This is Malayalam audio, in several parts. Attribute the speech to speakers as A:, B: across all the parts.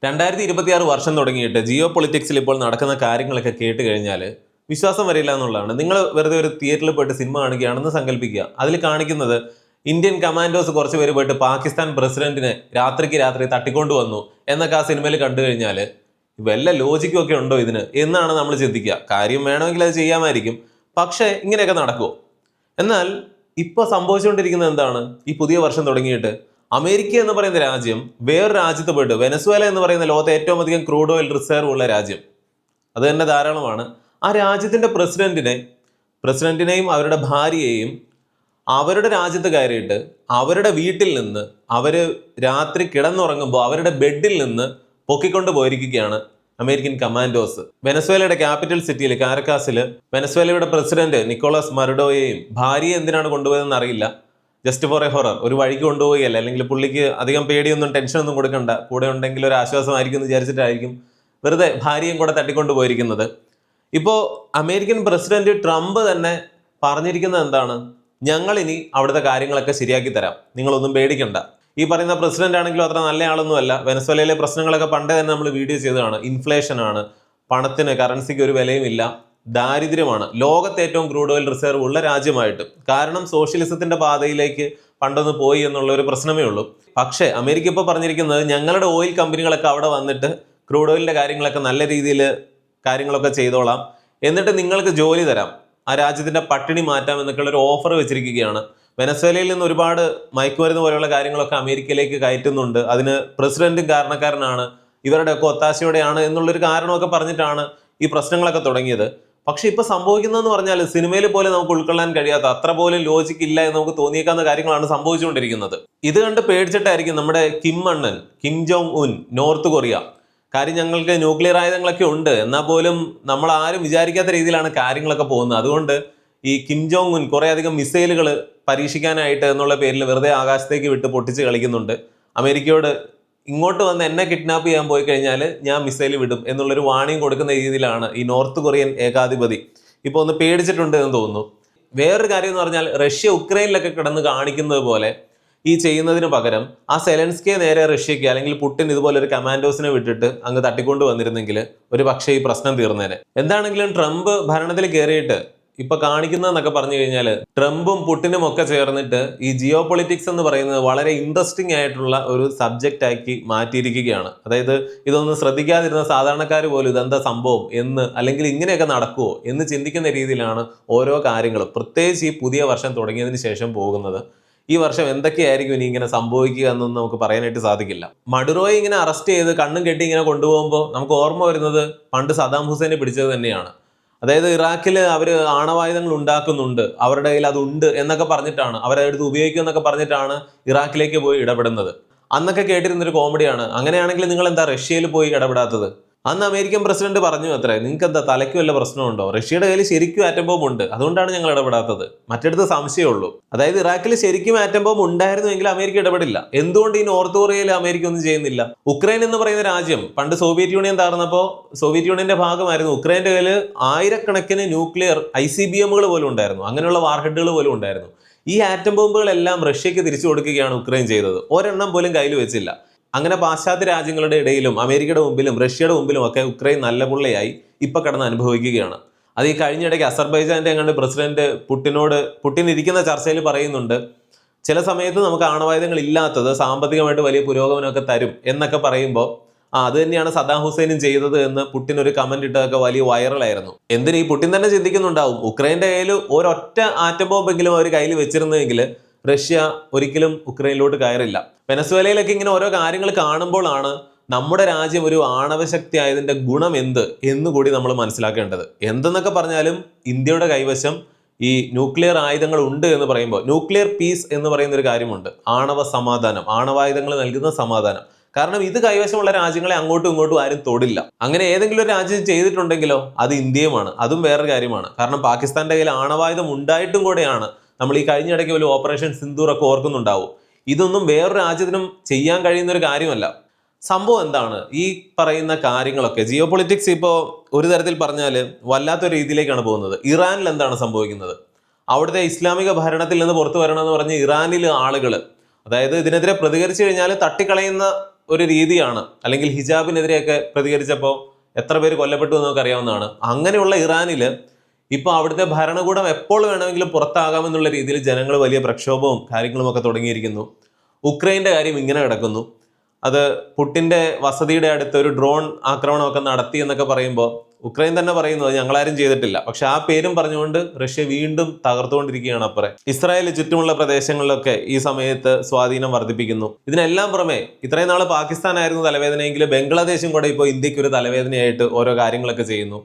A: 2026 വർഷം തുടങ്ങിയിട്ട് ജിയോ പൊളിറ്റിക്സിൽ ഇപ്പോൾ നടക്കുന്ന കാര്യങ്ങളൊക്കെ കേട്ട് കഴിഞ്ഞാൽ വിശ്വാസം വരില്ല എന്നുള്ളതാണ്. നിങ്ങൾ വെറുതെ ഒരു തിയേറ്ററിൽ പോയിട്ട് സിനിമ കാണുകയാണെന്ന് സങ്കല്പിക്കുക. അതിൽ കാണിക്കുന്നത് ഇന്ത്യൻ കമാൻഡോസ് കുറച്ച് പേര് പോയിട്ട് പാകിസ്ഥാൻ പ്രസിഡന്റിനെ രാത്രിക്ക് രാത്രി തട്ടിക്കൊണ്ടു വന്നു എന്നൊക്കെ ആ സിനിമയിൽ കണ്ടു കഴിഞ്ഞാൽ വല്ല ലോജിക്കും ഒക്കെ ഉണ്ടോ ഇതിന് എന്നാണ് നമ്മൾ ചിന്തിക്കുക. കാര്യം വേണമെങ്കിൽ അത് ചെയ്യാമായിരിക്കും, പക്ഷേ ഇങ്ങനെയൊക്കെ നടക്കുമോ? എന്നാൽ ഇപ്പോൾ സംഭവിച്ചുകൊണ്ടിരിക്കുന്നത് എന്താണ്? ഈ പുതിയ വർഷം തുടങ്ങിയിട്ട് അമേരിക്ക എന്ന് പറയുന്ന രാജ്യം വേറൊരു രാജ്യത്ത് പോയിട്ട്, വെനസ്വേല എന്ന് പറയുന്ന ലോകത്തെ ഏറ്റവും അധികം ക്രൂഡ് ഓയിൽ റിസർവ് ഉള്ള രാജ്യം, അത് തന്നെ ധാരാളമാണ്, ആ രാജ്യത്തിന്റെ പ്രസിഡന്റിനെയും അവരുടെ ഭാര്യയെയും അവരുടെ രാജ്യത്ത് കയറിയിട്ട് അവരുടെ വീട്ടിൽ നിന്ന് അവര് രാത്രി കിടന്നുറങ്ങുമ്പോൾ അവരുടെ ബെഡിൽ നിന്ന് പൊക്കിക്കൊണ്ട് പോയിരിക്കുകയാണ് അമേരിക്കൻ കമാൻഡോസ്. വെനസ്വേലയുടെ ക്യാപിറ്റൽ സിറ്റിയിൽ കാരക്കാസിൽ വെനസ്വേലയുടെ പ്രസിഡന്റ് നിക്കോളാസ് മർഡോയെയും ഭാര്യയെ എന്തിനാണ് കൊണ്ടുപോയതെന്ന് അറിയില്ല. ജസ്റ്റ് ഫോർ എ ഹൊറർ, ഒരു വഴിക്ക് കൊണ്ടുപോവുകയല്ല, അല്ലെങ്കിൽ പുള്ളിക്ക് അധികം പേടിയൊന്നും ടെൻഷനൊന്നും കൊടുക്കണ്ട, കൂടെ ഉണ്ടെങ്കിൽ ഒരു ആശ്വാസമായിരിക്കും എന്ന് വിചാരിച്ചിട്ടായിരിക്കും വെറുതെ ഭാര്യയും കൂടെ തട്ടിക്കൊണ്ടു പോയിരിക്കുന്നത്. ഇപ്പോൾ അമേരിക്കൻ പ്രസിഡന്റ് ട്രംപ് തന്നെ പറഞ്ഞിരിക്കുന്നത് എന്താണ്? ഞങ്ങൾ ഇനി അവിടുത്തെ കാര്യങ്ങളൊക്കെ ശരിയാക്കി തരാം, നിങ്ങളൊന്നും പേടിക്കണ്ട. ഈ പറയുന്ന പ്രസിഡന്റ് ആണെങ്കിലും അത്ര നല്ല ആളൊന്നുമല്ല. വെനസ്വേലയിലെ പ്രശ്നങ്ങളൊക്കെ പണ്ടേ തന്നെ നമ്മൾ വീഡിയോ ചെയ്തതാണ്. ഇൻഫ്ലേഷൻ ആണ്, പണത്തിന് കറൻസിക്ക് ഒരു വിലയുമില്ല, ദാരിദ്ര്യമാണ്, ലോകത്തെ ഏറ്റവും ക്രൂഡ് ഓയിൽ റിസർവ് ഉള്ള രാജ്യമായിട്ട്. കാരണം സോഷ്യലിസത്തിന്റെ പാതയിലേക്ക് പണ്ടൊന്ന് പോയി എന്നുള്ള ഒരു പ്രശ്നമേ ഉള്ളൂ. പക്ഷേ അമേരിക്ക ഇപ്പോൾ പറഞ്ഞിരിക്കുന്നത് ഞങ്ങളുടെ ഓയിൽ കമ്പനികളൊക്കെ അവിടെ വന്നിട്ട് ക്രൂഡ് ഓയിലിന്റെ കാര്യങ്ങളൊക്കെ നല്ല രീതിയിൽ കാര്യങ്ങളൊക്കെ ചെയ്തോളാം, എന്നിട്ട് നിങ്ങൾക്ക് ജോലി തരാം, ആ രാജ്യത്തിന്റെ പട്ടിണി മാറ്റാം എന്നൊക്കെയുള്ള ഒരു ഓഫർ വെച്ചിരിക്കുകയാണ്. വെനസ്വേലയിൽ നിന്ന് ഒരുപാട് മയക്കുമരുന്ന് പോലെയുള്ള കാര്യങ്ങളൊക്കെ അമേരിക്കയിലേക്ക് കയറ്റുന്നുണ്ട്. അതിന് പ്രസിഡന്റും കാരണക്കാരനാണ്, ഇവരുടെയൊക്കെ ഒത്താശയോടെയാണ് എന്നുള്ളൊരു കാരണമൊക്കെ പറഞ്ഞിട്ടാണ് ഈ പ്രശ്നങ്ങളൊക്കെ തുടങ്ങിയത്. പക്ഷെ ഇപ്പൊ സംഭവിക്കുന്നതെന്ന് പറഞ്ഞാൽ സിനിമയിൽ പോലെ നമുക്ക് ഉൾക്കൊള്ളാൻ കഴിയാത്ത, അത്ര പോലും ലോജിക്ക് ഇല്ല എന്ന് നമുക്ക് തോന്നിയേക്കാവുന്ന കാര്യങ്ങളാണ് സംഭവിച്ചുകൊണ്ടിരിക്കുന്നത്. ഇത് കണ്ട് പേടിച്ചിട്ടായിരിക്കും നമ്മുടെ Kim Jong Un, north Korea, കാര്യം ഞങ്ങൾക്ക് ന്യൂക്ലിയർ ആയുധങ്ങളൊക്കെ ഉണ്ട് എന്നാൽ പോലും നമ്മൾ ആരും വിചാരിക്കാത്ത രീതിയിലാണ് കാര്യങ്ങളൊക്കെ പോകുന്നത്. അതുകൊണ്ട് ഈ കിം ജോങ് ഉൻ കുറെ അധികം മിസൈലുകൾ പരീക്ഷിക്കാനായിട്ട് എന്നുള്ള പേരിൽ വെറുതെ ആകാശത്തേക്ക് വിട്ട് പൊട്ടിച്ച് കളിക്കുന്നുണ്ട്. അമേരിക്കയോട് ഇങ്ങോട്ട് വന്ന് എന്നെ കിഡ്നാപ്പ് ചെയ്യാൻ പോയി കഴിഞ്ഞാൽ ഞാൻ മിസൈൽ വിടും എന്നുള്ളൊരു വാണിംഗ് കൊടുക്കുന്ന രീതിയിലാണ് ഈ നോർത്ത് കൊറിയൻ ഏകാധിപതി ഇപ്പോൾ ഒന്ന് പേടിച്ചിട്ടുണ്ട് എന്ന് തോന്നുന്നു. വേറൊരു കാര്യം എന്ന് പറഞ്ഞാൽ റഷ്യ ഉക്രൈനിലൊക്കെ കിടന്ന് കാണിക്കുന്നത് പോലെ ഈ ചെയ്യുന്നതിന് പകരം ആ സെലൻസ്കിയെ നേരെ റഷ്യക്ക്, അല്ലെങ്കിൽ പുടിൻ ഇതുപോലെ ഒരു കമാൻഡോസിനെ വിട്ടിട്ട് അങ്ങ് തട്ടിക്കൊണ്ട് വന്നിരുന്നെങ്കിൽ ഒരു പക്ഷേ ഈ പ്രശ്നം തീർന്നേനെ. എന്താണെങ്കിലും ട്രംപ് ഭരണത്തിൽ കയറിയിട്ട് ഇപ്പൊ കാണിക്കുന്നതെന്നൊക്കെ പറഞ്ഞു കഴിഞ്ഞാൽ ട്രംപും പുടിനും ഒക്കെ ചേർന്നിട്ട് ഈ ജിയോ പൊളിറ്റിക്സ് എന്ന് പറയുന്നത് വളരെ ഇൻട്രസ്റ്റിംഗ് ആയിട്ടുള്ള ഒരു സബ്ജക്റ്റ് ആക്കി മാറ്റിയിരിക്കുകയാണ്. അതായത് ഇതൊന്നും ശ്രദ്ധിക്കാതിരുന്ന സാധാരണക്കാർ പോലും ഇതെന്താ സംഭവം എന്ന്, അല്ലെങ്കിൽ ഇങ്ങനെയൊക്കെ നടക്കുമോ എന്ന് ചിന്തിക്കുന്ന രീതിയിലാണ് ഓരോ കാര്യങ്ങളും, പ്രത്യേകിച്ച് ഈ പുതിയ വർഷം തുടങ്ങിയതിന് ശേഷം പോകുന്നത്. ഈ വർഷം എന്തൊക്കെയായിരിക്കും ഇനി ഇങ്ങനെ സംഭവിക്കുക എന്നൊന്നും നമുക്ക് പറയാനായിട്ട് സാധിക്കില്ല. മഡുറോയെ ഇങ്ങനെ അറസ്റ്റ് ചെയ്ത് കണ്ണും കെട്ടി ഇങ്ങനെ കൊണ്ടുപോകുമ്പോൾ നമുക്ക് ഓർമ്മ വരുന്നത് പണ്ട് സദാം ഹുസൈനെ പിടിച്ചത് തന്നെയാണ്. അതായത് ഇറാഖിൽ അവർ ആണവായുധങ്ങൾ ഉണ്ടാക്കുന്നുണ്ട്, അവരുടെ കയ്യിൽ അതുണ്ട് എന്നൊക്കെ പറഞ്ഞിട്ടാണ്, അവരടുത്ത് ഉപയോഗിക്കും എന്നൊക്കെ പറഞ്ഞിട്ടാണ് ഇറാഖിലേക്ക് പോയി ഇടപെടുന്നത്. അന്നൊക്കെ കേട്ടിരുന്നൊരു കോമഡിയാണ്, അങ്ങനെയാണെങ്കിൽ നിങ്ങൾ എന്താ റഷ്യയിൽ പോയി ഇടപെടാത്തത്? അന്ന് അമേരിക്കൻ പ്രസിഡന്റ് പറഞ്ഞു അത്രേ, നിങ്ങൾക്ക് എന്താ തലയ്ക്ക് വല്ല പ്രശ്നമുണ്ടോ? റഷ്യയുടെ കയ്യിൽ ശരിക്കും ആറ്റം ബോംബ് ഉണ്ട്, അതുകൊണ്ടാണ് ഞങ്ങൾ ഇടപെടാത്തത്. മറ്റടുത്ത് സംശയമുള്ളൂ. അതായത് ഇറാഖിൽ ശരിക്കും ആറ്റം ബോംബ് ഉണ്ടായിരുന്നുവെങ്കിൽ അമേരിക്ക ഇടപെടില്ല. എന്തുകൊണ്ട് ഈ നോർത്ത് കൊറിയയിൽ അമേരിക്ക ഒന്നും ചെയ്യുന്നില്ല? ഉക്രൈൻ എന്ന് പറയുന്ന രാജ്യം പണ്ട് സോവിയറ്റ് യൂണിയൻ തകർന്നപ്പോൾ സോവിയറ്റ് യൂണിയന്റെ ഭാഗമായിരുന്നു. ഉക്രൈന്റെ കയ്യിൽ ആയിരക്കണക്കിന് ന്യൂക്ലിയർ ICBMകൾ പോലും ഉണ്ടായിരുന്നു, അങ്ങനെയുള്ള വാർഹെഡുകൾ പോലും ഉണ്ടായിരുന്നു. ഈ ആറ്റം ബോംബുകളെല്ലാം റഷ്യക്ക് തിരിച്ചു കൊടുക്കുകയാണ് ഉക്രൈൻ ചെയ്തത്. ഒരെണ്ണം പോലും കയ്യിൽ വെച്ചില്ല. അങ്ങനെ പാശ്ചാത്യ രാജ്യങ്ങളുടെ ഇടയിലും അമേരിക്കയുടെ മുമ്പിലും റഷ്യയുടെ മുമ്പിലും ഒക്കെ ഉക്രൈൻ നല്ല പുള്ളയായി ഇപ്പൊ കിടന്ന് അനുഭവിക്കുകയാണ്. അത് ഈ കഴിഞ്ഞിടയ്ക്ക് അസർബൈജാന്റെ എങ്ങാണ്ട് പ്രസിഡന്റ് പുടിൻ ഇരിക്കുന്ന ചർച്ചയിൽ പറയുന്നുണ്ട്, ചില സമയത്ത് നമുക്ക് ആണവായുധങ്ങൾ ഇല്ലാത്തത് സാമ്പത്തികമായിട്ട് വലിയ പുരോഗമനമൊക്കെ തരും എന്നൊക്കെ പറയുമ്പോൾ അത് തന്നെയാണ് സദാം ഹുസൈനും ചെയ്തത് എന്ന് പുടിൻ ഒരു കമന്റ് ഇട്ടതൊക്കെ വലിയ വൈറലായിരുന്നു. എന്തിന് ഈ പുടിൻ തന്നെ ചിന്തിക്കുന്നുണ്ടാവും, ഉക്രൈന്റെ കയ്യിൽ ഒരൊറ്റ ആറ്റം ബോംബെങ്കിലും അവർ കയ്യിൽ വെച്ചിരുന്നെങ്കിൽ റഷ്യ ഒരിക്കലും ഉക്രൈനിലോട്ട് കയറില്ല. വെനസ്വേലയിലൊക്കെ ഇങ്ങനെ ഓരോ കാര്യങ്ങൾ കാണുമ്പോഴാണ് നമ്മുടെ രാജ്യം ഒരു ആണവശക്തി ആയതിന്റെ ഗുണം എന്നുകൂടി നമ്മൾ മനസ്സിലാക്കേണ്ടത്. എന്തെന്നൊക്കെ പറഞ്ഞാലും ഇന്ത്യയുടെ കൈവശം ഈ ന്യൂക്ലിയർ ആയുധങ്ങൾ ഉണ്ട് എന്ന് പറയുമ്പോൾ, ന്യൂക്ലിയർ പീസ് എന്ന് പറയുന്ന ഒരു കാര്യമുണ്ട്, ആണവ സമാധാനം, ആണവായുധങ്ങൾ നൽകുന്ന സമാധാനം. കാരണം ഇത് കൈവശമുള്ള രാജ്യങ്ങളെ അങ്ങോട്ടും ഇങ്ങോട്ടും ആരും തൊടില്ല. അങ്ങനെ ഏതെങ്കിലും ഒരു രാജ്യം ചെയ്തിട്ടുണ്ടെങ്കിലോ അത് ഇന്ത്യയുമാണ്. അതും വേറൊരു കാര്യമാണ്. കാരണം പാകിസ്ഥാന്റെ കയ്യിൽ ആണവായുധം ഉണ്ടായിട്ടും കൂടെയാണ് നമ്മൾ ഈ കഴിഞ്ഞിടയ്ക്ക് ഒരു ഓപ്പറേഷൻ സിന്ദൂർ ഒക്കെ ഓർക്കുന്നുണ്ടാവും. ഇതൊന്നും വേറൊരു രാജ്യത്തിനും ചെയ്യാൻ കഴിയുന്ന ഒരു കാര്യമല്ല. സംഭവം എന്താണ്? ഈ പറയുന്ന കാര്യങ്ങളൊക്കെ ജിയോ പൊളിറ്റിക്സ് ഇപ്പോൾ ഒരു തരത്തിൽ പറഞ്ഞാൽ വല്ലാത്തൊരു രീതിയിലേക്കാണ് പോകുന്നത്. ഇറാനിൽ എന്താണ് സംഭവിക്കുന്നത്? അവിടുത്തെ ഇസ്ലാമിക ഭരണത്തിൽ നിന്ന് പുറത്തു വരണമെന്ന് പറഞ്ഞ് ഇറാനിലെ ആളുകൾ, അതായത് ഇതിനെതിരെ പ്രതികരിച്ചു കഴിഞ്ഞാൽ തട്ടിക്കളയുന്ന ഒരു രീതിയാണ്. അല്ലെങ്കിൽ ഹിജാബിനെതിരെയൊക്കെ പ്രതികരിച്ചപ്പോൾ എത്ര പേര് കൊല്ലപ്പെട്ടു എന്ന് നമുക്ക് അറിയാവുന്നതാണ്. അങ്ങനെയുള്ള ഇറാനിൽ ഇപ്പോൾ അവിടുത്തെ ഭരണകൂടം എപ്പോൾ വേണമെങ്കിലും പുറത്താകാമെന്നുള്ള രീതിയിൽ ജനങ്ങൾ വലിയ പ്രക്ഷോഭവും കാര്യങ്ങളും ഒക്കെ തുടങ്ങിയിരിക്കുന്നു. ഉക്രൈൻ്റെ കാര്യം ഇങ്ങനെ കിടക്കുന്നു. അത് പുട്ടിൻ്റെ വസതിയുടെ അടുത്ത് ഒരു ഡ്രോൺ ആക്രമണമൊക്കെ നടത്തി എന്നൊക്കെ പറയുമ്പോൾ ഉക്രൈൻ തന്നെ പറയുന്നത് ഞങ്ങളാരും ചെയ്തിട്ടില്ല. പക്ഷെ ആ പേരും പറഞ്ഞുകൊണ്ട് റഷ്യ വീണ്ടും തകർത്തുകൊണ്ടിരിക്കുകയാണ്. അപ്പുറം ഇസ്രായേൽ ചുറ്റുമുള്ള പ്രദേശങ്ങളിലൊക്കെ ഈ സമയത്ത് സ്വാധീനം വർദ്ധിപ്പിക്കുന്നു. ഇതിനെല്ലാം പുറമെ ഇത്രയും നാൾ പാകിസ്ഥാനായിരുന്നു തലവേദനയെങ്കിൽ ബംഗ്ലാദേശും കൂടെ ഇപ്പോൾ ഇന്ത്യക്ക് ഒരു തലവേദനയായിട്ട് ഓരോ കാര്യങ്ങളൊക്കെ ചെയ്യുന്നു.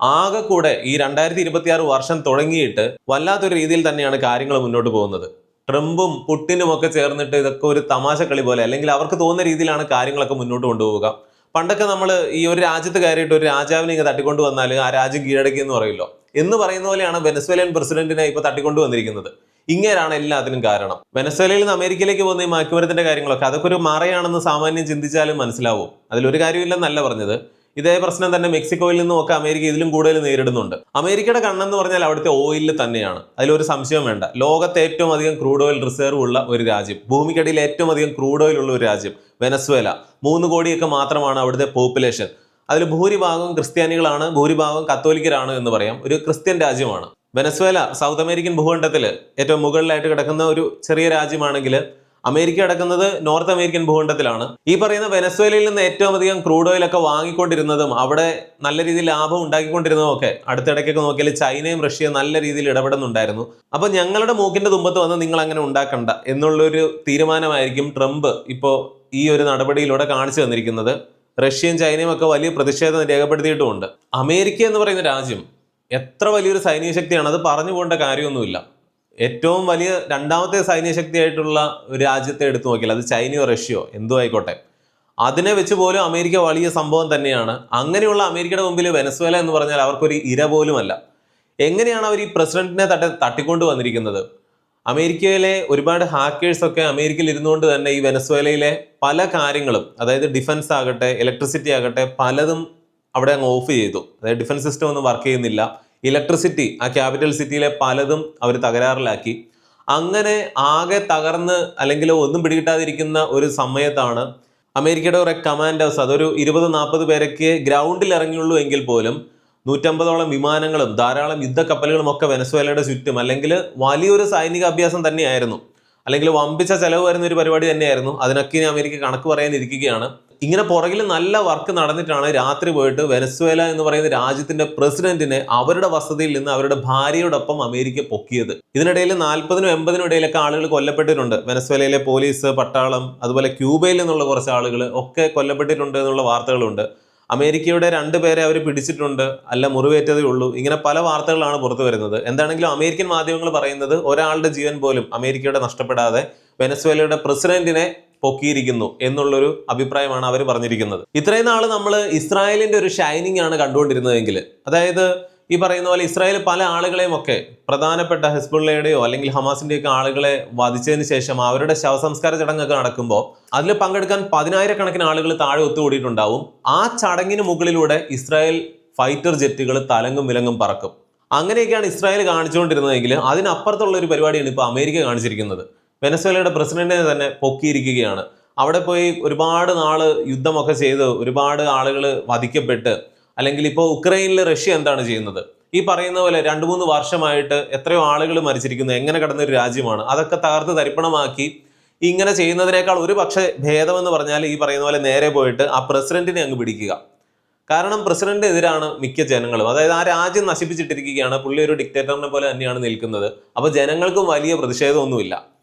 A: ആകെ കൂടെ ഈ 2026 വർഷം തുടങ്ങിയിട്ട് വല്ലാത്തൊരു രീതിയിൽ തന്നെയാണ് കാര്യങ്ങൾ മുന്നോട്ട് പോകുന്നത്. ട്രംപും പുട്ടിനും ഒക്കെ ചേർന്നിട്ട് ഇതൊക്കെ ഒരു തമാശ കളി പോലെ, അല്ലെങ്കിൽ അവർക്ക് തോന്നുന്ന രീതിയിലാണ് കാര്യങ്ങളൊക്കെ മുന്നോട്ട് കൊണ്ടുപോവുക. പണ്ടൊക്കെ നമ്മൾ ഈ ഒരു രാജ്യത്ത് കയറിയിട്ട് ഒരു രാജാവിനെ ഇങ്ങനെ തട്ടിക്കൊണ്ട് വന്നാൽ ആ രാജ്യം കീഴടക്കി എന്ന് പറയില്ലോ, എന്ന് പറയുന്ന പോലെയാണ് വെനസ്വേലൻ പ്രസിഡന്റിനെ ഇപ്പൊ തട്ടിക്കൊണ്ടു വന്നിരിക്കുന്നത്. ഇങ്ങനെയാണ് എല്ലാത്തിനും കാരണം. വെനസ്വേലയിൽ നിന്ന് അമേരിക്കയിലേക്ക് പോകുന്ന ഈ മയക്കുമരുന്നിന്റെ കാര്യങ്ങളൊക്കെ അതൊക്കെ ഒരു മറയാണെന്ന് സാമാന്യം ചിന്തിച്ചാലും മനസ്സിലാവും. അതിലൊരു കാര്യമില്ലെന്നല്ല പറഞ്ഞത്. ഇതേ പ്രശ്നം തന്നെ മെക്സിക്കോയിൽ നിന്നും ഒക്കെ അമേരിക്ക ഇതിലും കൂടുതൽ നേരിടുന്നുണ്ട്. അമേരിക്കയുടെ കണ്ണെന്ന് പറഞ്ഞാൽ അവിടുത്തെ ഓയിലിൽ തന്നെയാണ്, അതിലൊരു സംശയം വേണ്ട. ലോകത്തെ ഏറ്റവും അധികം ക്രൂഡ് ഓയിൽ റിസർവ് ഉള്ള ഒരു രാജ്യം, ഭൂമിക്കടിയിൽ ഏറ്റവും അധികം ക്രൂഡ് ഓയിൽ ഉള്ള ഒരു രാജ്യം വെനസ്വേല. 3 കോടിയൊക്കെ മാത്രമാണ് അവിടുത്തെ പോപ്പുലേഷൻ. അതിൽ ഭൂരിഭാഗവും ക്രിസ്ത്യാനികളാണ്, ഭൂരിഭാഗം കത്തോലിക്കരാണ് എന്ന് പറയാം. ഒരു ക്രിസ്ത്യൻ രാജ്യമാണ് വെനസ്വേല. സൗത്ത് അമേരിക്കൻ ഭൂഖണ്ഡത്തിൽ ഏറ്റവും മുകളിലായിട്ട് കിടക്കുന്ന ഒരു ചെറിയ രാജ്യമാണെങ്കിൽ അമേരിക്ക കിടക്കുന്നത് നോർത്ത് അമേരിക്കൻ ഭൂഖണ്ഡത്തിലാണ്. ഈ പറയുന്ന വെനസ്വേലയിൽ നിന്ന് ഏറ്റവും അധികം ക്രൂഡ് ഓയിൽ ഒക്കെ വാങ്ങിക്കൊണ്ടിരുന്നതും അവിടെ നല്ല രീതിയിൽ ലാഭം ഉണ്ടാക്കിക്കൊണ്ടിരുന്നതും ഒക്കെ അടുത്തിടയ്ക്കൊക്കെ നോക്കിയാൽ ചൈനയും റഷ്യയും നല്ല രീതിയിൽ ഇടപെടുന്നുണ്ടായിരുന്നു. അപ്പൊ ഞങ്ങളുടെ മൂക്കിന്റെ തുമ്പത്ത് വന്ന് നിങ്ങൾ അങ്ങനെ ഉണ്ടാക്കണ്ട എന്നുള്ളൊരു തീരുമാനമായിരിക്കും ട്രംപ് ഇപ്പോൾ ഈ ഒരു നടപടിയിലൂടെ കാണിച്ചു തന്നിരിക്കുന്നത്. റഷ്യയും ചൈനയും ഒക്കെ വലിയ പ്രതിഷേധം രേഖപ്പെടുത്തിയിട്ടുമുണ്ട്. അമേരിക്ക എന്ന് പറയുന്ന രാജ്യം എത്ര വലിയൊരു സൈനിക ശക്തിയാണ്, അത് പറഞ്ഞു പോകേണ്ട കാര്യമൊന്നുമില്ല. ഏറ്റവും വലിയ രണ്ടാമത്തെ സൈന്യ ശക്തിയായിട്ടുള്ള ഒരു രാജ്യത്തെ എടുത്തു നോക്കിയാൽ അത് ചൈനയോ റഷ്യയോ എന്തോ ആയിക്കോട്ടെ, അതിനെ വെച്ച് പോലും അമേരിക്ക വലിയ സംഭവം തന്നെയാണ്. അങ്ങനെയുള്ള അമേരിക്കയുടെ മുമ്പിൽ വെനസ്വേല എന്ന് പറഞ്ഞാൽ അവർക്കൊരു ഇര പോലുമല്ല. എങ്ങനെയാണ് അവർ ഈ പ്രസിഡന്റിനെ തട്ടിക്കൊണ്ടു വന്നിരിക്കുന്നത്? അമേരിക്കയിലെ ഒരുപാട് ഹാക്കേഴ്സ് ഒക്കെ അമേരിക്കയിൽ ഇരുന്നുകൊണ്ട് തന്നെ ഈ വെനസ്വേലയിലെ പല കാര്യങ്ങളും, അതായത് ഡിഫൻസ് ആകട്ടെ ഇലക്ട്രിസിറ്റി ആകട്ടെ, പലതും അവിടെ അങ്ങ് ഓഫ് ചെയ്തു. അതായത് ഡിഫൻസ് സിസ്റ്റം ഒന്നും വർക്ക് ചെയ്യുന്നില്ല. ഇലക്ട്രിസിറ്റി ആ ക്യാപിറ്റൽ സിറ്റിയിലെ പലതും അവർ തകരാറിലാക്കി. അങ്ങനെ ആകെ തകർന്ന് അല്ലെങ്കിൽ ഒന്നും പിടികിട്ടാതിരിക്കുന്ന ഒരു സമയത്താണ് അമേരിക്കയുടെ ഒരു കമാൻഡ് ഹൗസ്, അതൊരു 20-40 പേരൊക്കെ ഗ്രൗണ്ടിൽ ഇറങ്ങിയുള്ളൂ എങ്കിൽ പോലും 150ഓളം വിമാനങ്ങളും ധാരാളം യുദ്ധക്കപ്പലുകളും ഒക്കെ വെനസ്വേലയുടെ ചുറ്റും, അല്ലെങ്കിൽ വലിയൊരു സൈനിക അഭ്യാസം തന്നെയായിരുന്നു, അല്ലെങ്കിൽ വമ്പിച്ച ചെലവ് വരുന്ന ഒരു പരിപാടി തന്നെയായിരുന്നു. അതിനൊക്കെ ഇനി അമേരിക്ക കണക്ക് പറയാനിരിക്കുകയാണ്. ഇങ്ങനെ പുറകിൽ നല്ല വർക്ക് നടന്നിട്ടാണ് രാത്രി പോയിട്ട് വെനസ്വേല എന്ന് പറയുന്ന രാജ്യത്തിന്റെ പ്രസിഡന്റിനെ അവരുടെ വസതിയിൽ നിന്ന് അവരുടെ ഭാര്യയോടൊപ്പം അമേരിക്ക പൊക്കിയത്. ഇതിനിടയിൽ 40-നും 80-നും ഇടയിലൊക്കെ ആളുകൾ കൊല്ലപ്പെട്ടിട്ടുണ്ട്. വെനസ്വേലയിലെ പോലീസ്, പട്ടാളം, അതുപോലെ ക്യൂബയിൽ നിന്നുള്ള കുറച്ച് ആളുകൾ ഒക്കെ കൊല്ലപ്പെട്ടിട്ടുണ്ട് എന്നുള്ള വാർത്തകളുണ്ട്. അമേരിക്കയുടെ 2 പേരെ അവർ പിടിച്ചിട്ടുണ്ട്, അല്ല മുറിവേറ്റതേ ഉള്ളൂ. ഇങ്ങനെ പല വാർത്തകളാണ് പുറത്തു വരുന്നത്. എന്താണെങ്കിലും അമേരിക്കൻ മാധ്യമങ്ങൾ പറയുന്നത് ഒരാളുടെ ജീവൻ പോലും അമേരിക്കയുടെ നഷ്ടപ്പെടാതെ വെനസ്വേലയുടെ പ്രസിഡന്റിനെ പൊക്കിയിരിക്കുന്നു എന്നുള്ളൊരു അഭിപ്രായമാണ് അവർ പറഞ്ഞിരിക്കുന്നത്. ഇത്രയും നാൾ നമ്മൾ ഇസ്രായേലിന്റെ ഒരു ഷൈനിങ് ആണ് കണ്ടുകൊണ്ടിരുന്നതെങ്കിൽ, അതായത് ഈ പറയുന്ന പോലെ ഇസ്രായേൽ പല ആളുകളെയും ഒക്കെ പ്രധാനപ്പെട്ട ഹെസ്ബുള്ളയുടെയോ അല്ലെങ്കിൽ ഹമാസിന്റെയൊക്കെ ആളുകളെ വധിച്ചതിന് ശേഷം അവരുടെ ശവസംസ്കാര ചടങ്ങൊക്കെ നടക്കുമ്പോൾ അതിൽ പങ്കെടുക്കാൻ 10,000-കണക്കിന് ആളുകൾ താഴെ ഒത്തുകൂടിയിട്ടുണ്ടാവും. ആ ചടങ്ങിന് മുകളിലൂടെ ഇസ്രായേൽ ഫൈറ്റർ ജെറ്റുകൾ തലങ്ങും വിലങ്ങും പറക്കും. അങ്ങനെയൊക്കെയാണ് ഇസ്രായേൽ കാണിച്ചുകൊണ്ടിരുന്നതെങ്കിൽ അതിനപ്പുറത്തുള്ള ഒരു പരിപാടിയാണ് ഇപ്പോൾ അമേരിക്ക കാണിച്ചിരിക്കുന്നത്. വെനസ്വേലയുടെ പ്രസിഡന്റിനെ തന്നെ പൊക്കിയിരിക്കുകയാണ്. അവിടെ പോയി ഒരുപാട് നാള് യുദ്ധമൊക്കെ ചെയ്ത് ഒരുപാട് ആളുകൾ വധിക്കപ്പെട്ട്, അല്ലെങ്കിൽ ഇപ്പോൾ ഉക്രൈനിൽ റഷ്യ എന്താണ് ചെയ്യുന്നത്? ഈ പറയുന്ന പോലെ 2-3 വർഷമായിട്ട് എത്രയോ ആളുകൾ മരിച്ചിരിക്കുന്നു. എങ്ങനെ കടന്നൊരു രാജ്യമാണ്. അതൊക്കെ തകർത്ത് തരിപ്പണമാക്കി ഇങ്ങനെ ചെയ്യുന്നതിനേക്കാൾ ഒരു പക്ഷേ ഭേദമെന്ന് പറഞ്ഞാൽ ഈ പറയുന്ന പോലെ നേരെ പോയിട്ട് ആ പ്രസിഡന്റിനെ അങ്ങ് പിടിക്കുക. കാരണം പ്രസിഡന്റ് എതിരാണ് മിക്ക ജനങ്ങളും. അതായത് ആ രാജ്യം നശിപ്പിച്ചിട്ടിരിക്കുകയാണ്. പുള്ളി ഒരു ഡിക്റ്റേറ്ററിനെ പോലെ തന്നെയാണ് നിൽക്കുന്നത്. അപ്പോൾ ജനങ്ങൾക്കും വലിയ പ്രതിഷേധമൊന്നുമില്ല.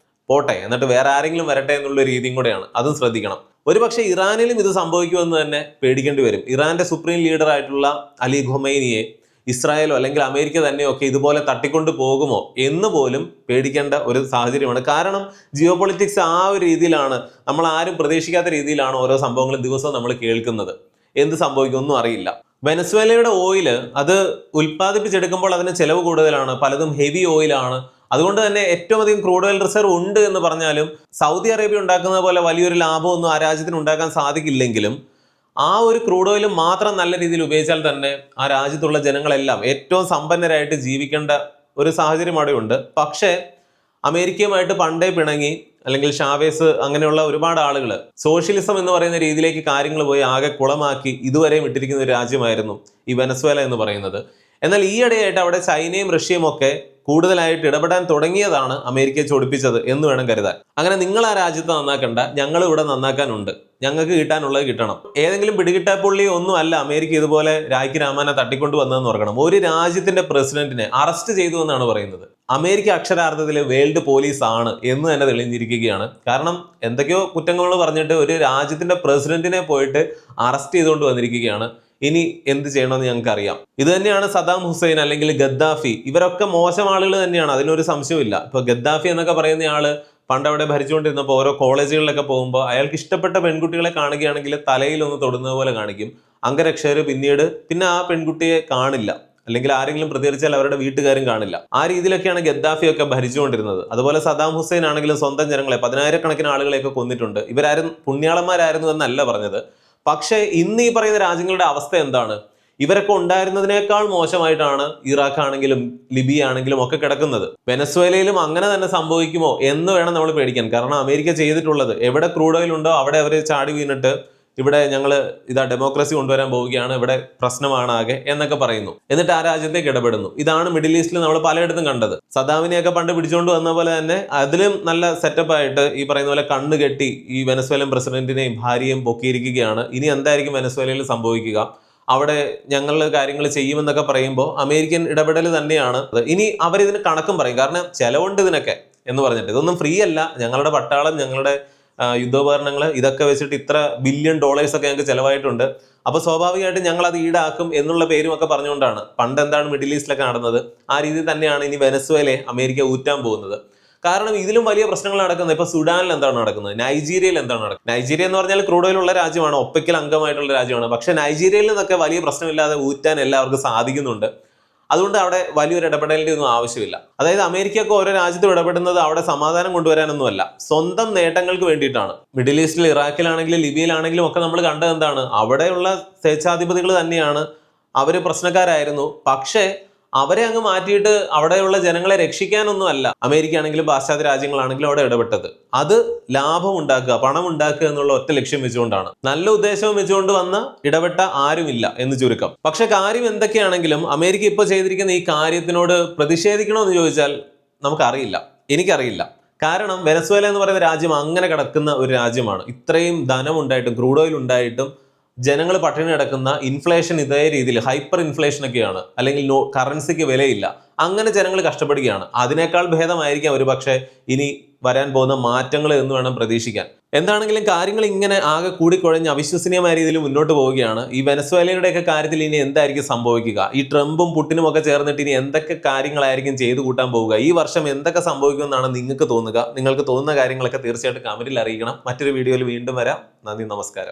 A: പോട്ടെ, എന്നിട്ട് വേറെ ആരെങ്കിലും വരട്ടെ എന്നുള്ള രീതിയും കൂടെയാണ്. അതും ശ്രദ്ധിക്കണം. ഒരുപക്ഷെ ഇറാനിലും ഇത് സംഭവിക്കുമെന്ന് തന്നെ പേടിക്കേണ്ടി വരും. ഇറാന്റെ സുപ്രീം ലീഡർ ആയിട്ടുള്ള അലി ഖൊമൈനിയെ ഇസ്രായേലോ അല്ലെങ്കിൽ അമേരിക്ക തന്നെയൊക്കെ ഇതുപോലെ തട്ടിക്കൊണ്ടു പോകുമോ എന്ന് പോലും പേടിക്കേണ്ട ഒരു സാഹചര്യമാണ്. കാരണം ജിയോ പൊളിറ്റിക്സ് ആ ഒരു രീതിയിലാണ്, നമ്മൾ ആരും പ്രതീക്ഷിക്കാത്ത രീതിയിലാണ് ഓരോ സംഭവങ്ങളും ദിവസവും നമ്മൾ കേൾക്കുന്നത്. എന്ത് സംഭവിക്കുമെന്നും അറിയില്ല. വെനസ്വേലയുടെ ഓയില് അത് ഉൽപ്പാദിപ്പിച്ചെടുക്കുമ്പോൾ അതിന് ചെലവ് കൂടുതലാണ്, പലതും ഹെവി ഓയിലാണ്. അതുകൊണ്ട് തന്നെ ഏറ്റവും അധികം ക്രൂഡ് ഓയിൽ റിസർവ് ഉണ്ട് എന്ന് പറഞ്ഞാലും സൗദി അറേബ്യ ഉണ്ടാക്കുന്ന പോലെ വലിയൊരു ലാഭമൊന്നും ആ രാജ്യത്തിന് ഉണ്ടാക്കാൻ സാധിക്കില്ലെങ്കിലും ആ ഒരു ക്രൂഡ് ഓയിൽ മാത്രം നല്ല രീതിയിൽ ഉപയോഗിച്ചാൽ തന്നെ ആ രാജ്യത്തുള്ള ജനങ്ങളെല്ലാം ഏറ്റവും സമ്പന്നരായിട്ട് ജീവിക്കേണ്ട ഒരു സാഹചര്യം അവിടെ ഉണ്ട്. പക്ഷേ അമേരിക്കയുമായിട്ട് പണ്ടേ പിണങ്ങി, അല്ലെങ്കിൽ ഷാവേസ് അങ്ങനെയുള്ള ഒരുപാട് ആളുകൾ സോഷ്യലിസം എന്ന് പറയുന്ന രീതിയിലേക്ക് കാര്യങ്ങൾ പോയി ആകെ കുളമാക്കി ഇതുവരെയും ഇട്ടിരിക്കുന്ന ഒരു രാജ്യമായിരുന്നു ഈ വെനസ്വേല എന്ന് പറയുന്നത്. എന്നാൽ ഈയിടെയായിട്ട് അവിടെ ചൈനയും റഷ്യയും ഒക്കെ കൂടുതലായിട്ട് ഇടപെടാൻ തുടങ്ങിയതാണ് അമേരിക്കയെ ചൊടിപ്പിച്ചത് എന്ന് വേണം കരുതാൻ. അങ്ങനെ നിങ്ങൾ ആ രാജ്യത്ത് നന്നാക്കണ്ട, ഞങ്ങൾ ഇവിടെ നന്നാക്കാനുണ്ട്, ഞങ്ങൾക്ക് കിട്ടാനുള്ളത് കിട്ടണം. ഏതെങ്കിലും പിടികിട്ടാപ്പുള്ളി ഒന്നും അല്ല അമേരിക്ക ഇതുപോലെ രാജ്ക്ക് രാമാനെ തട്ടിക്കൊണ്ട് വന്നതെന്ന് ഓർക്കണം. ഒരു രാജ്യത്തിന്റെ പ്രസിഡന്റിനെ അറസ്റ്റ് ചെയ്തു എന്നാണ് പറയുന്നത്. അമേരിക്ക അക്ഷരാർത്ഥത്തിൽ വേൾഡ് പോലീസ് ആണ് എന്ന് തന്നെ തെളിഞ്ഞിരിക്കുകയാണ്. കാരണം എന്തൊക്കെയോ കുറ്റങ്ങൾ പറഞ്ഞിട്ട് ഒരു രാജ്യത്തിന്റെ പ്രസിഡന്റിനെ പോയിട്ട് അറസ്റ്റ് ചെയ്തുകൊണ്ട് വന്നിരിക്കുകയാണ്. ഇനി എന്ത് ചെയ്യണമെന്ന് ഞങ്ങൾക്ക് അറിയാം. ഇത് തന്നെയാണ് സദാം ഹുസൈൻ അല്ലെങ്കിൽ ഗദ്ദാഫി, ഇവരൊക്കെ മോശം ആളുകൾ തന്നെയാണ്, അതിനൊരു സംശയമില്ല. ഇപ്പൊ ഗദ്ദാഫി എന്നൊക്കെ പറയുന്ന ആള് പണ്ട് അവിടെ ഭരിച്ചുകൊണ്ടിരുന്നപ്പോൾ ഓരോ കോളേജുകളിലൊക്കെ പോകുമ്പോൾ അയാൾക്ക് ഇഷ്ടപ്പെട്ട പെൺകുട്ടികളെ കാണുകയാണെങ്കിൽ തലയിൽ ഒന്ന് തൊടുന്നത് പോലെ കാണിക്കും. അംഗരക്ഷകർ പിന്നെ ആ പെൺകുട്ടിയെ കാണില്ല, അല്ലെങ്കിൽ ആരെങ്കിലും പ്രതികരിച്ചാൽ അവരുടെ വീട്ടുകാരും കാണില്ല. ആ രീതിയിലൊക്കെയാണ് ഗദ്ദാഫിയൊക്കെ ഭരിച്ചുകൊണ്ടിരുന്നത്. അതുപോലെ സദാം ഹുസൈൻ ആണെങ്കിലും സ്വന്തം ജനങ്ങളെ 10,000-കണക്കിന് ആളുകളെയൊക്കെ കൊന്നിട്ടുണ്ട്. ഇവരാരും പുണ്യാളന്മാരായിരുന്നു എന്നല്ല പറഞ്ഞത്. പക്ഷേ ഇന്ന് ഈ പറയുന്ന രാജ്യങ്ങളുടെ അവസ്ഥ എന്താണ്? ഇവരൊക്കെ ഉണ്ടായിരുന്നതിനേക്കാൾ മോശമായിട്ടാണ് ഇറാഖ് ആണെങ്കിലും ലിബിയ ആണെങ്കിലും ഒക്കെ കിടക്കുന്നത്. വെനസ്വേലയിലും അങ്ങനെ തന്നെ സംഭവിക്കുമോ എന്ന് വേണം നമ്മൾ പേടിക്കാൻ. കാരണം അമേരിക്ക ചെയ്തിട്ടുള്ളത്, എവിടെ ക്രൂഡ് ഓയിൽ ഉണ്ടോ അവിടെ അവർ ചാടി വീണിട്ട് ഇവിടെ ഞങ്ങൾ ഡെമോക്രസി കൊണ്ടുവരാൻ പോവുകയാണ്, ഇവിടെ പ്രശ്നമാണ് ആകെ എന്നൊക്കെ പറയുന്നു. എന്നിട്ട് ആ രാജ്യത്തേക്ക് ഇടപെടുന്നു. ഇതാണ് മിഡിൽ ഈസ്റ്റിൽ നമ്മൾ പലയിടത്തും കണ്ടത്. സദാമിനെയൊക്കെ പണ്ട് പിടിച്ചുകൊണ്ട് വന്ന പോലെ തന്നെ അതിലും നല്ല സെറ്റപ്പ് ആയിട്ട് ഈ പറയുന്ന പോലെ കണ്ണ് കെട്ടി ഈ വെനസ്വേലൻ പ്രസിഡന്റിനെയും ഭാര്യയും പൊക്കിയിരിക്കുകയാണ്. ഇനി എന്തായിരിക്കും വെനസ്വേലയിൽ സംഭവിക്കുക? അവിടെ ഞങ്ങൾ കാര്യങ്ങൾ ചെയ്യുമെന്നൊക്കെ പറയുമ്പോൾ അമേരിക്കൻ ഇടപെടൽ തന്നെയാണ്. ഇനി അവരിതിന് കണക്കും പറയും. കാരണം ചെലവുണ്ട് ഇതിനൊക്കെ എന്ന് പറഞ്ഞിട്ട്. ഇതൊന്നും ഫ്രീ അല്ല. ഞങ്ങളുടെ പട്ടാളം, ഞങ്ങളുടെ യുദ്ധോപകരണങ്ങൾ ഇതൊക്കെ വെച്ചിട്ട് ഇത്ര ബില്യൺ ഡോളേഴ്സ് ഒക്കെ ഞങ്ങൾക്ക് ചെലവായിട്ടുണ്ട്. അപ്പോൾ സ്വാഭാവികമായിട്ടും ഞങ്ങൾ അത് ഈടാക്കും എന്നുള്ള പേരും ഒക്കെ പറഞ്ഞുകൊണ്ടാണ് പണ്ട് എന്താണ് മിഡിൽ ഈസ്റ്റിലൊക്കെ നടന്നത്, ആ രീതിയിൽ തന്നെയാണ് ഇനി വെനസ്വേലയെ അമേരിക്ക ഊറ്റാൻ പോകുന്നത്. കാരണം ഇതിലും വലിയ പ്രശ്നങ്ങൾ നടക്കുന്നത് ഇപ്പൊ സുഡാനിൽ എന്താണ് നടക്കുന്നത്, നൈജീരിയയിൽ എന്താണ് നടക്കുന്നത്. നൈജീരിയ എന്ന് പറഞ്ഞാൽ ക്രൂഡ് ഓയിൽ ഉള്ള രാജ്യമാണ്, ഒപ്പയ്ക്കൽ അംഗമായിട്ടുള്ള രാജ്യമാണ്. പക്ഷെ നൈജീരിയയിൽ നിന്നൊക്കെ വലിയ പ്രശ്നമില്ലാതെ ഊറ്റാൻ എല്ലാവർക്കും സാധിക്കുന്നുണ്ട്. അതുകൊണ്ട് അവിടെ വലിയൊരു ഇടപെടലിന്റെ ഒന്നും ആവശ്യമില്ല. അതായത് അമേരിക്കയൊക്കെ ഓരോ രാജ്യത്തും ഇടപെടുന്നത് അവിടെ സമാധാനം കൊണ്ടുവരാനൊന്നുമല്ല, സ്വന്തം നേട്ടങ്ങൾക്ക് വേണ്ടിയിട്ടാണ്. മിഡിൽ ഈസ്റ്റിൽ, ഇറാഖിലാണെങ്കിലും ലിബിയയിലാണെങ്കിലും ഒക്കെ നമ്മൾ കണ്ടത് എന്താണ്? അവിടെയുള്ള സ്വേച്ഛാധിപതികൾ തന്നെയാണ്, അവര് പ്രശ്നക്കാരായിരുന്നു. പക്ഷേ അവരെ അങ്ങ് മാറ്റിയിട്ട് അവിടെയുള്ള ജനങ്ങളെ രക്ഷിക്കാനൊന്നും അല്ല അമേരിക്ക ആണെങ്കിലും പാശ്ചാത്യ രാജ്യങ്ങളാണെങ്കിലും അവിടെ ഇടപെട്ടത്. അത് ലാഭം ഉണ്ടാക്കുക, പണം ഉണ്ടാക്കുക എന്നുള്ള ഒറ്റ ലക്ഷ്യം വെച്ചുകൊണ്ടാണ്. നല്ല ഉദ്ദേശവും വെച്ചുകൊണ്ട് വന്ന ഇടപെട്ട ആരുമില്ല എന്ന് ചുരുക്കം. പക്ഷെ കാര്യം എന്തൊക്കെയാണെങ്കിലും അമേരിക്ക ഇപ്പോൾ ചെയ്തിരിക്കുന്ന ഈ കാര്യത്തിനോട് പ്രതിഷേധിക്കണമെന്ന് ചോദിച്ചാൽ നമുക്കറിയില്ല, എനിക്കറിയില്ല. കാരണം വെനസ്വേല എന്ന് പറയുന്ന രാജ്യം അങ്ങനെ കിടക്കുന്ന ഒരു രാജ്യമാണ്. ഇത്രയും ധനം ഉണ്ടായിട്ടും ക്രൂഡ് ഓയിൽ ഉണ്ടായിട്ടും ജനങ്ങൾ പട്ടിണി കിടക്കുന്ന, ഇൻഫ്ലേഷൻ ഇതേ രീതിയിൽ ഹൈപ്പർ ഇൻഫ്ലേഷൻ ഒക്കെയാണ്, അല്ലെങ്കിൽ കറൻസിക്ക് വിലയില്ല, അങ്ങനെ ജനങ്ങൾ കഷ്ടപ്പെടുകയാണ്. അതിനേക്കാൾ ഭേദമായിരിക്കാം ഒരു പക്ഷേ ഇനി വരാൻ പോകുന്ന മാറ്റങ്ങൾ എന്ന് വേണം പ്രതീക്ഷിക്കാൻ. എന്താണെങ്കിലും കാര്യങ്ങൾ ഇങ്ങനെ ആകെ കൂടിക്കുഴഞ്ഞ് അവിശ്വസനീയമായ രീതിയിൽ മുന്നോട്ട് പോവുകയാണ്. ഈ വെനസ്വേലയുടെയൊക്കെ കാര്യത്തിൽ ഇനി എന്തായിരിക്കും സംഭവിക്കുക? ഈ ട്രംപും പുടിനും ഒക്കെ ചേർന്നിട്ട് ഇനി എന്തൊക്കെ കാര്യങ്ങളായിരിക്കും ചെയ്തു കൂട്ടാൻ പോവുക? ഈ വർഷം എന്തൊക്കെ സംഭവിക്കുമെന്നാണ് നിങ്ങൾക്ക് തോന്നുക? നിങ്ങൾക്ക് തോന്നുന്ന കാര്യങ്ങളൊക്കെ തീർച്ചയായിട്ടും കമന്റിൽ അറിയിക്കണം. മറ്റൊരു വീഡിയോയിൽ വീണ്ടും വരാം. നന്ദി, നമസ്കാരം.